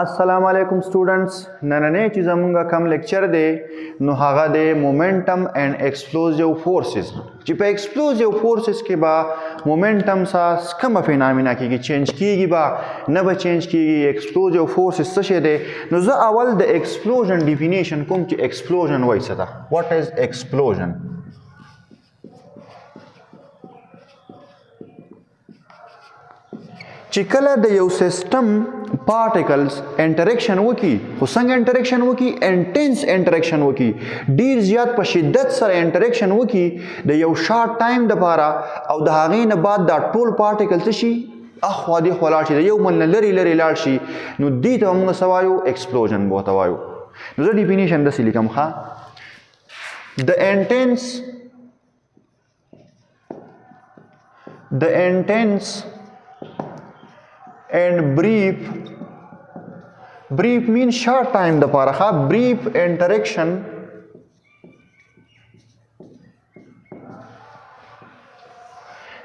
السلام علیکم سټوډنټس نننې چې زمونږ کم لیکچر دی نو هغه دی مومنټم اینڈ ایکسپلوزیو فورسز چې په ایکسپلوزیو فورسز کې به مومنټم سره کومه فینامینا کېږي چینج کېږي به نه به چینج کېږي ایکسپلوزیو فورسز څه شی دی نو زه اول د ایکسپلوژن ډیفینیشن کوم چې ایکسپلوژن وایي څه ده واټ از ایکسپلوژن چې کله د یو سیستم پارټیکلز انټریکشن وکي خو څنګه انټریکشن وکي انټنس انټریکشن وکي ډیر زیات په شدت سره انټریکشن وکي د یو شارټ ټایم دپاره او د هغې نه بعد دا ټول پارټیکل څه شي اخوا دېخوا لاړ شي د یو بل نه لرې لرې لاړ شي نو دې ته به موږ څه وایو ایکسپلوژن به ورته وایو نو زه ډیفینیشن داسې لیکم ښه the intense and brief means short time the para brief interaction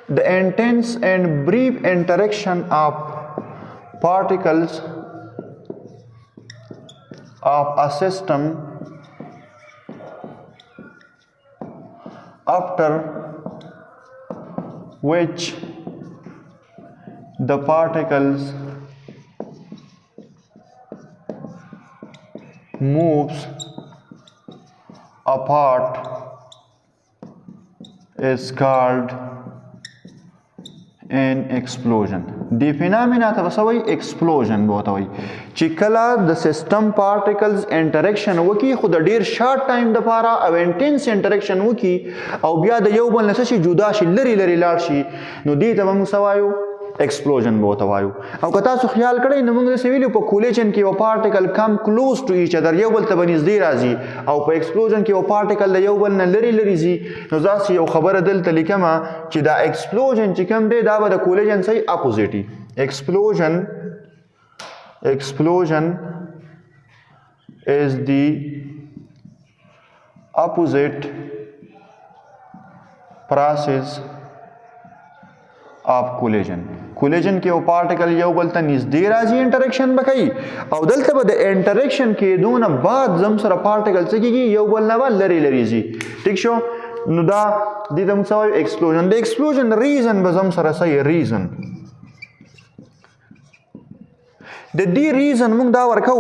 the intense and brief interaction of particles of a system after which the particles moves apart is called an explosion. The phenomena ته څه وایي explosion به ورته وایي چې کله د سیستم پارټیکلز انټریکشن وکړي خو د ډیر شارټ ټایم دپاره او انټنس انټریکشن وکړي او بیا د یو بل نه څه شي جدا شي لرې لرې لاړ شي نو دې ته به موږ څه وایو ایکسپلوژن به ورته وایو او که تاسو خیال کړئ نو موږ داسې ویلي په کولیجن کې یو پارټیکل کم کلوز ټو ایچ ادر یو بل ته به نږدې راځي او په ایکسپلوژن کې یو پارټیکل د یو بل نه لرې لرې ځي نو داسې یو خبره دلته لیکمه چې دا ایکسپلوژن چې کوم دی دا به د کولیجن صحیح اپوزیټ وي explosion is the opposite process of collision کې یو پارټیکل یو بل ته نږدې راځي انټریکشن به کوي او دلته به د انټریکشن کېدو نه بعد زم سره پارټیکل څه کېږي یو بل نه به لرې لرې ځي ټیک شو نو دا دې ته موږ څه وایو ایکسپلوژن د ایکسپلوژن ریزن به زم سره صحیح ریزن د دې ریزن موږ دا ورکو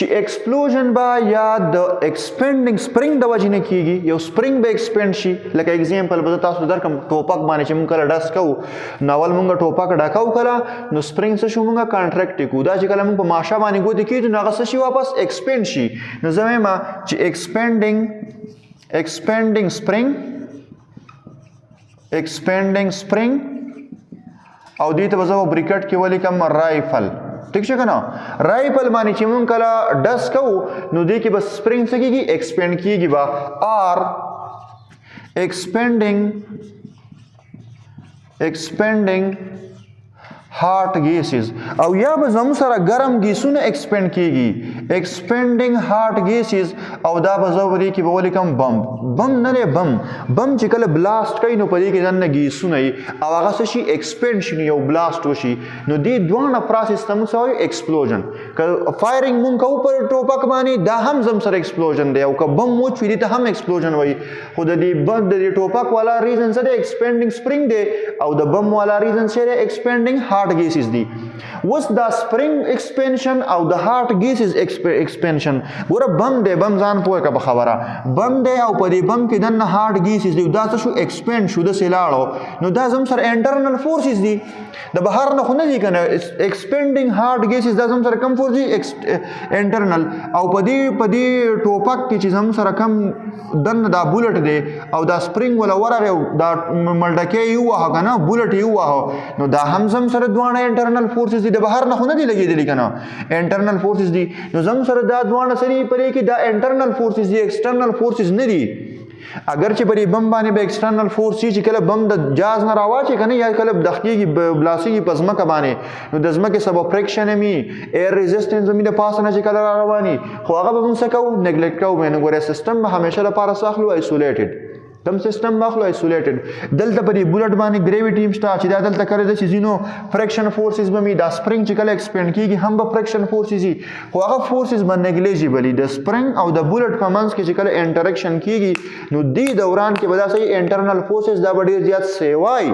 چې ایکسپلوژن به یا د ایکسپینډینګ سپرینګ د وجې نه کېږي یو سپرینګ به ایکسپینډ شي لکه اگزامپل به زه تاسو درکړم ټوپک باندې چې موږ کله ډس کوو نو اول موږ ټوپک ډکوو کله نو سپرینګ څه شو موږ کانټریکټ یې کړو دا چې کله موږ په ماشه باندې ګوتې کېږو نو هغه څه شي واپس ایکسپینډ شي نو زه وایم چې ایکسپینډینګ سپرینګ او دې ته به زه بریکټ کې ولیکم رایفل ٹھیک شو کنه رایفل باندې چې مونږ کله ډس کوو نو دې کې به سپرینګ څه کېږي ایکسپینډ کېږي به آر ایکسپینډینګ هارټ گیسز او یا به زموږ سره ګرم ګیسونه ایکسپینډ کېږي ایکسپینډینګ هارټ گیسز او دا به زه په دې کې به ولیکم بم نه دی بم چې کله بلاسټ کوي نو په دې کې دننه ګیسونه وي او هغه څه شي ایکسپینډ شي یو بلاسټ وشي نو دې دواړه پروسس ته موږ څه وایو ایکسپلوژن که فایرینګ مونږ کوو پر ټوپک باندې دا هم زم سره ایکسپلوژن دی او که بم وچوي دې ته هم ایکسپلوژن وایي خو د دې ټوپک والا ریزن څه دی ایکسپینډینګ سپرینګ دی او د بم والا ریزن څه دی ایکسپینډینګ هارټ گیسز دی اوس دا سپرینګ ایکسپینشن او د هارټ گیسز ایکسپینشن ګوره بم دی بم ځان پوهه که په خبره بم دی او په دې بم کې دننه هارټ گیسز دی دا څه شو ایکسپینډ شو داسې لاړو نو دا زم سره انټرنل فورسز دي د بهر نه خو نه دي که نه ایکسپینډینګ هارټ گیسز دا زم سره کم فورس دي انټرنل او په دې ټوپک کې چې زم سره کم دننه دا بولټ دی او دا سپرینګ ولا ورغی دا ملډکۍ یې ووهه که نه بولټ یې ووهه نو دا هم زم سره دواړه انټرنل فورسز دي د بهر نه خو نه دي لګېدلي که نه انټرنل فورسز دي نو زم سره دا دواړه څه دي په دې کې دا انټرنل فورسز دي ایکسټرنل فورسز نه دي اگر چې په بم باندې به ایکسټرنل فورس چې کله بم د جاز نه راواچي کنه یا کله دخکیږي بلاسیږي په ځمکه باندې نو د ځمکې سبب فریکشن می ایر ریزिस्टेंस زمي د پاسه نه چې کله رواني خو هغه به موږ څه کوو نیګلیکټ کوو نو ګوره سیستم به همیشه لپاره ساخلو ایسولیټډ کم سیستم واخلو آیسولیټډ دلته په دې بولټ باندې ګریویټي هم شته چې دا دلته کړی د ځینو فرکشن فورسز به دا سپرینګ چې کله ایکسپینډ کیږي هم به فرکشن فورسز وي خو هغه فورسز به نیګلیجیبل د سپرینګ او د بولټ په منځ کې چې کله انټریکشن کیږي نو دې دوران کې به دا صحیح انټرنل فورسز دا به ډېر زیات سیوای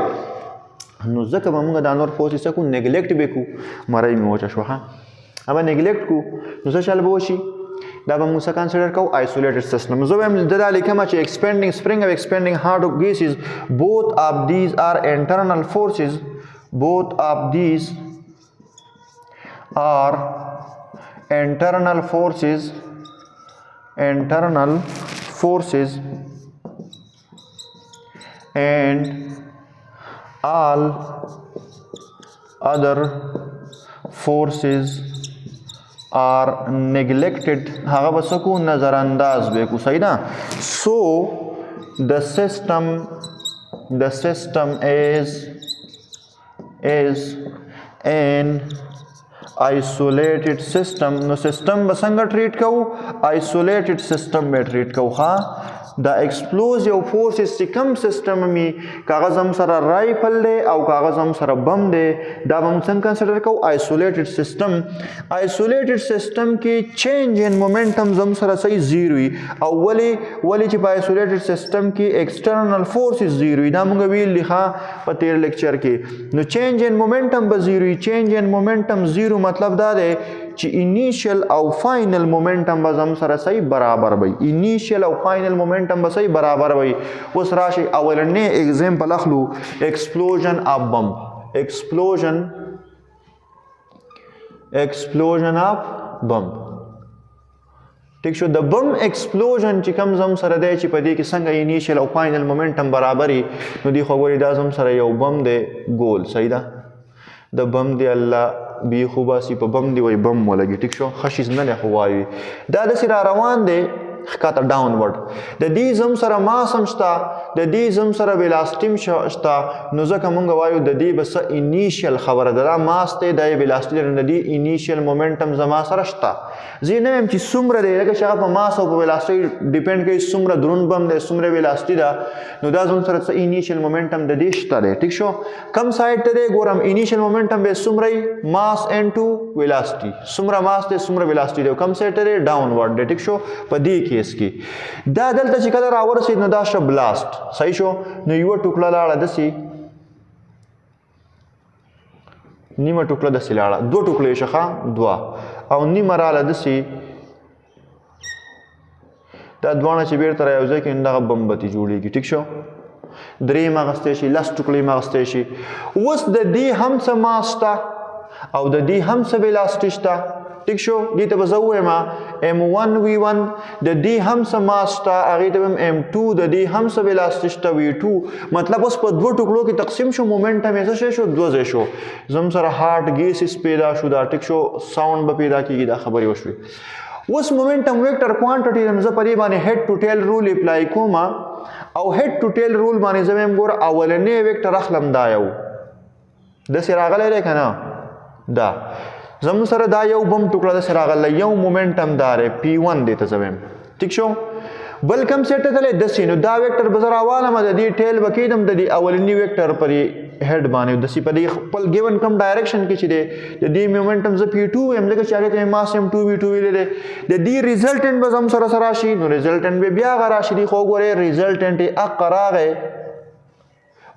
نو ځکه به موږ دا نور فورسز کو نیګلیکټ به کو مړی مې وچه شوه ها اما نیګلیکټ کو نو څه چل به وشي دا به موږ کنسیډر کوو آیسولیټډ سیستم زه وایم دا لیکم چې ایکسپینډینګ سپرینګ او ایکسپینډینګ هارډ gases both of these are internal forces both of these are internal forces and all other forces are neglected هغه بس کو نظر انداز به کو صحیح ده so the system is an isolated system نو سیستم به څنګه ټریټ کوو isolated system به ټریټ کوو ها دا ایکسپلوزیو فورسز چې کم سیستم می کاغذ هم سره رایفل دی او کاغذ هم سره بم دی دا به موږ څنګه کنسیډر کوو آیسولیټډ سیستم کې چینج ان مومنټم زم سره صحیح زیرو وي او ولی چې په آیسولیټډ سیستم کې ایکسټرنل فورسز زیرو وي دا موږ ویل ښه په تیر لیکچر کې نو چینج ان مومنټم به زیرو وي چینج ان مومنټم زیرو مطلب دا دی چې انیشیل او فائنل مومنټم به زم سره صحیح برابر وي انیشیل او فائنل مومنټم به صحیح برابر وي اوس راشي اولنې اگزامپل اخلو ایکسپلوژن اف بم ایکسپلوژن اف بم ٹھیک شو د بم ایکسپلوژن چې کم زم سره دی چې په دې کې څنګه انیشیل او فائنل مومنټم برابري نو دی خو ګوري دا زم سره یو بم دی ګول صحیح ده د بم دی الله بی خوباسی په بم دی وای بم ولګي ټیک شو خشیز نه له هوایي دا د سره روان دی خطه ډاونورډ د دې زم سره ماس هم شته د دې زم سره ویلاسټی شته نو ځکه مونږ وایو د دې بس انیشیل خبره ده ماس ته د ویلاسټی د دې انیشیل مومنټم زما سره شته زینه هم چې څومره دی لکه شغه په ماس او په ویلاسټی ډیپند کوي څومره درون بم دی څومره ویلاسټی ده نو دا زم سره انیشیل مومنټم د دې شته دی ټیک شو کم سایډ ته دی ګورم انیشیل مومنټم به څومره ماس انټو ویلاسټی څومره ماس ته څومره ویلاسټی دی کم سایډ ته دی ډاونورډ دی ټیک شو په دې کیس کې دا دلته چې کله راورسید نو دا شو بلاست صحیح شو نو یو ټوکړه لاړه دسی نیمه ټوکړه دسی لاړه دوه ټوکړې شخه دوا او نیمه رااله دسی دا دوانه چې بیرته راوځي کې دغه بمبتی جوړیږي ټیک شو درې مغستې شي لاس ټوکړې مغستې شي اوس د دې هم څه ماستا او د دې هم څه ویلاسټی شته ٹھیک شو دې ته به زه ووایم m1 v1 د دې هم څه ماس شته هغې ته به m2 د دې هم څه ویلاسټي شته v2 مطلب اوس په دوه ټوکړو کې تقسیم شو مومنټم یې څه شی شو دوه ځای شو زم سره هارډ ګیسز پیدا شو دا ټیک شو ساوند به پیدا کېږي دا خبرې وشوې اوس مومنټم ویکټر کوانټټي زه په دې باندې هیډ ټو ټیل رول اپلای کوم او هیډ ټو ټیل رول باندې زه وایم ګوره اولنی ویکټر اخلم دا یو داسې راغلی دی که نه دا زمون سره دا یو بم ټوکړه د سره راغلی یو مومنټم دار p1 دی ته زه وایم ټیک شو بل کم سیټ ته تللی داسې نو دا ویکټر به زه راوالم د دې ټیل به کېدم د دې اولني ویکټر پرې هیډ باندې داسې په دې خپل ګیون کم ډایرکشن کې چې دی د دې مومنټم زه p2 وایم ځکه چې هغې ته مې ماس m2 v2 ویلی دی د دې ریزلټنټ به زم سره راشي نو ریزلټنټ به بیا هغه راشي دی خو ګورې ریزلټنټ یې اقه راغی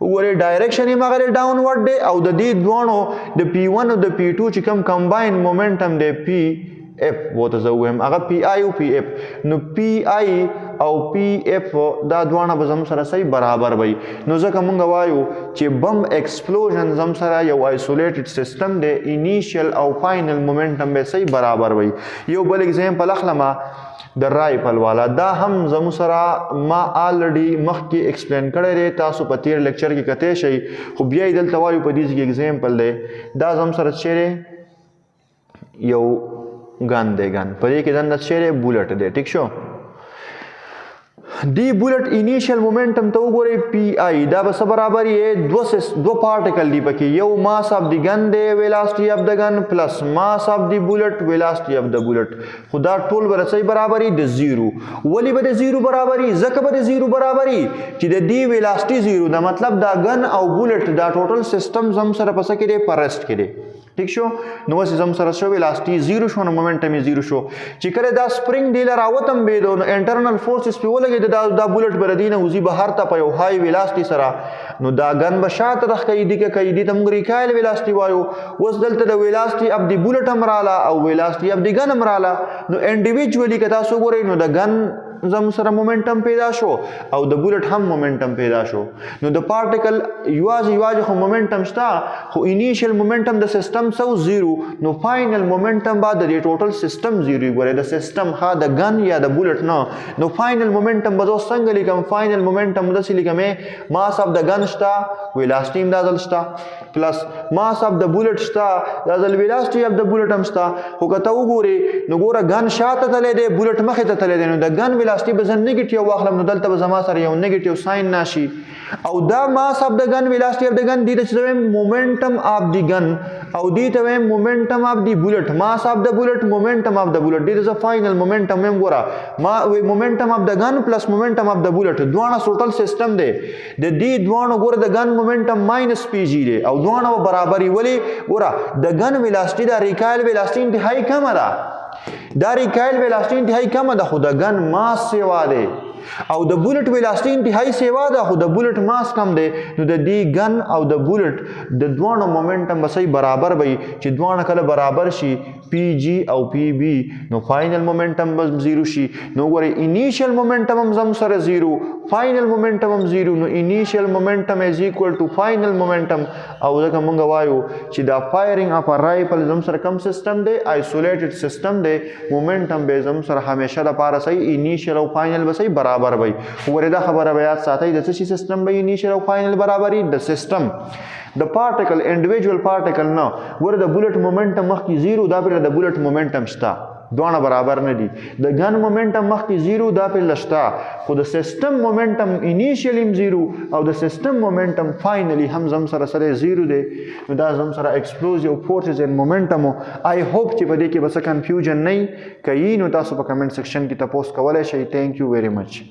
وګورئ ډایرکشن یې مغلی ډاونورډ دی او د دې دواړو د p1 او د p2 چې کوم کمباین مومنټم دی pf ورته زه ووایم هغه پی آی او پی اف نو پی آی او پی اف دا دواړه به زم سره صحیح برابر وي نو ځکه مونږ وایو چې بم ایکسپلوژن زم سره یو آیسولیټډ سیستم دی انیشیل او فائنل مومنټم به صحیح برابر وي یو بل اگزامپل اخلمه د رایفل والا دا هم زمو سره ما آلریډي مخکې ایکسپلین کړی دی تاسو په تیر لیکچر کې کتی شئ خو بیا یې دلته وایو په دې کې اگزامپل دی دا زم سره چیرې یو ګن دی ګن په دې کې دننه چیرې بولټ دی ټیک شو دی بولټ انیشیل مومنټم ته وګورئ پی آی دا به څه برابر یې دو پارټیکل دی پکې یو ماس اف دی ګن دی ویلاسټي اف د ګن پلس ماس اف دی بولټ ویلاسټي اف د بولټ خو دا ټول به څه برابر یي د زیرو ولې به د زیرو برابر یي ځکه به د زیرو برابر یي چې د دی ویلاسټي زیرو دا مطلب دا ګن او بولټ دا ټوټل سیستم زم سره په څه کې دی په رست کې دی ٹھیک شو نو وس زم سره شو ویلاسټي زیرو شو نو مومنټم یې زیرو شو چې کله دا سپرینګ دی لراوتم به دو انټرنل فورسز په ولګي دا بولټ بردینه وزي بهر ته په یو هاي ویلاسټي سره نو دا ګن بشاته رخ کوي دي کې کوي دي تم ریکایل ویلاسټي وایو وس دلته د ویلاسټي اف دی بولټ امراله او ویلاسټي اف دی ګن امراله نو انډیویډوالي کدا سو ګورئ نو د ګن زم سره مومنټم پیدا شو او د بولټ هم مومنټم پیدا شو نو د پارټیکل یواز خو مومنټم شتا خو انیشیل مومنټم د سیستم سو زیرو نو فائنل مومنټم بعد د ټوټل سیستم زیرو ګوره د سیستم ها د ګن یا د بولټ نه نو فائنل مومنټم بزو څنګه لیکم فائنل مومنټم د څه لیکم ماس اف د ګن شتا ویلاسټي د ځل شتا پلس ماس اف د بولټ شتا د ځل ویلاسټي اف د بولټ هم شتا خو کته وګوري نو ګوره ګن شاته تللی دی بولټ مخې ته تللی دی نو د ګن ویلاسټي به زه نیګیټیو واخلم نو دلته به زما سره یو نیګیټیو ساين ناشي او دا ماس اف د ګن ویلاسټي اف د ګن دی چې مومنټم اف دی ګن او دی ته مومنټم اف دی بولټ ماس اف د بولټ مومنټم اف د بولټ دی د فائنل مومنټم هم ګورا ما مومنټم اف د ګن پلس مومنټم اف د بولټ دوه ټوټل سیستم دی د دې دوه ګور د ګن مومنټم ماینس پی جی دی او دوه برابرۍ ولی ګورا د ګن ویلاسټي د ریکایل ویلاسټي انتهایی کم ده دا ریکایل ویلاسټي انتهایی کم ده خو د ګن ماس سیوا دی او د بولټ ویلاسټي انتهایی سیوا ده خو د بولټ ماس کم دی نو د دې ګن او د بولټ د دوه مومنټم به صحیح برابر وي چې دوه کله برابر شي پی جی او پی بی نو فائنل مومنټم به زیرو شي نو ګورئ انیشیل مومنټم هم زم سره زیرو فائنل مومنټم هم زیرو نو انیشیل مومنټم از ایکوال ټو فائنل مومنټم او ځکه مونږ وایو چې دا فایرینګ اف ا رایفل زم سره کم سیستم دی آیسولیټډ سیستم دی مومنټم به زم سره همیشه لپاره صحیح انیشیل او فائنل به صحیح برابر وي وګوره دا خبره بیا ساتي د څه سیستم به انیشیل او فائنل برابري د سیستم د پارټیکل انډیویډوال پارټیکل نه ګوره د بولټ مومنټم مخکې زیرو دا پر د بولټ مومنټم شته دوه برابر نه دي د ګن مومنټم مخکې زیرو دا پر لشتا خو د سیستم مومنټم انیشیلی زیرو او د سیستم مومنټم فائنلی هم زم سره زیرو دی نو دا زم سره ایکسپلوزیو فورسز ان مومنټم آی هوپ چې په دې کې بس کنفیوژن نه کوي نو تاسو په کمنټ سیکشن کې تاسو کولای شئ. تھینک یو ویری مچ.